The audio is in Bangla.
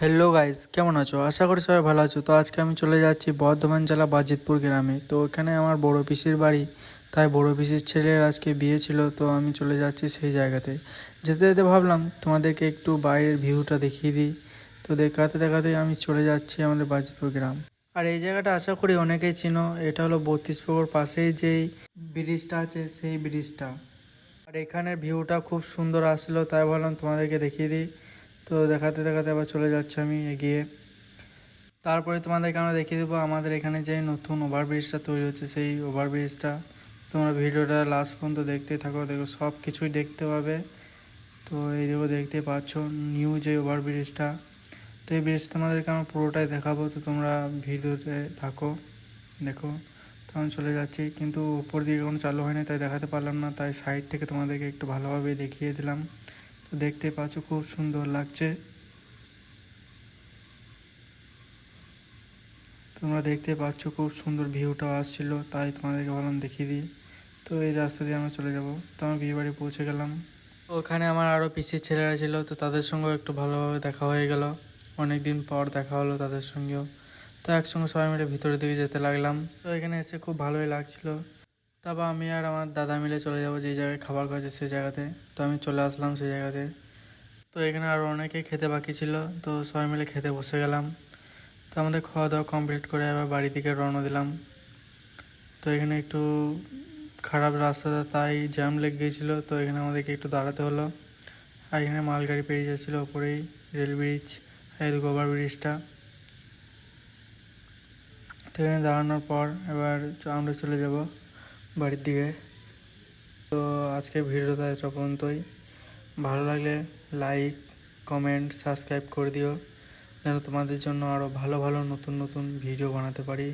হ্যালো গাইস, কেমন আছো? আশা করি সবাই ভালো আছো। তো আজকে আমি চলে যাচ্ছি বর্ধমান জেলা বাজিতপুর গ্রামে। তো ওখানে আমার বড় পিসির বাড়ি, তাই বড় পিসির ছেলের আজকে বিয়ে ছিল। তো আমি চলে যাচ্ছি সেই জায়গাতে। যেতে যেতে ভাবলাম তোমাদেরকে একটু বাইরের ভিউটা দেখিয়ে দিই। তো দেখাতে দেখাতে আমি চলে যাচ্ছি আমাদের বাজিতপুর গ্রাম। আর এই জায়গাটা আশা করি অনেকেই চিনো। এটা হলো 32 পাশেই যেই ব্রিজটা আছে সেই ব্রিজটা। আর এখানের ভিউটা খুব সুন্দর আসলো, তাই ভাবলাম তোমাদেরকে দেখিয়ে দিই। তো দেখাতে দেখাতে আবার চলে যাচ্ছে আমি এগিয়ে। তারপরে তোমাদেরকে আমরা দেখিয়ে দেবো আমাদের এখানে যে নতুন ওভারব্রিজটা তৈরি হচ্ছে সেই ওভারব্রিজটা। তোমরা ভিডিওটা লাস্ট পর্যন্ত দেখতে থাকো, দেখো সব কিছুই দেখতে পাবে। তো এই দেখো দেখতে পাচ্ছ নিউ যে ওভারব্রিজটা। তো এই ব্রিজ তোমাদেরকে আমরা পুরোটাই দেখাবো, তো তোমরা ভিডিওতে থাকো দেখো। তো আমি চলে যাচ্ছি, কিন্তু উপর দিকে এখন চালু হয়নি তাই দেখাতে পারলাম না, তাই সাইড থেকে তোমাদেরকে একটু ভালোভাবে দেখিয়ে দিলাম। তো দেখতে পাচ্ছ খুব সুন্দর লাগছে। তোমরা দেখতে পাচ্ছ খুব সুন্দর ভিউটা আসছিল, তাই তোমাদেরকে ভাবলাম দেখিয়ে দিই। তো এই রাস্তা দিয়ে আমরা চলে যাব। তো আমি বিয়ে বাড়ি পৌঁছে গেলাম। ওখানে আমার আরও পিসির ছেলেরা ছিল, তো তাদের সঙ্গেও একটু ভালোভাবে দেখা হয়ে গেল। অনেক দিন পর দেখা হলো তাদের সঙ্গেও। তো একসঙ্গে সবাই মিলে ভিতরের দিকে যেতে লাগলাম। তো এখানে এসে খুব ভালোই লাগছিল। তারপর আমি আর আমার দাদা মিলে চলে যাব যে জায়গায় খাবার খাওয়াচ্ছে সেই জায়গাতে। তো আমি চলে আসলাম সেই জায়গাতে। তো এখানে আরও অনেকেই খেতে বাকি ছিল, তো সবাই মিলে খেতে বসে গেলাম। তো আমাদের খাওয়া দাওয়া কমপ্লিট করে আবার বাড়ি থেকে রওনা দিলাম। তো এখানে একটু খারাপ রাস্তাটা, তাই জ্যাম লেগে গিয়েছিলো, তো এখানে আমাদেরকে একটু দাঁড়াতে হলো। আর এখানে মালগাড়ি পেরিয়ে যাচ্ছিলো ওপরেই রেল ব্রিজ, এই ওভার ব্রিজটা। তো এখানে দাঁড়ানোর পর এবার আমরা চলে যাব বাড়ির দিকে। তো আজকে ভিডিওটা এটা পর্যন্তই। ভালো লাগলে লাইক, কমেন্ট, সাবস্ক্রাইব করে দিও, যেন তোমাদের জন্য আরও ভালো ভালো নতুন নতুন ভিডিও বানাতে পারি।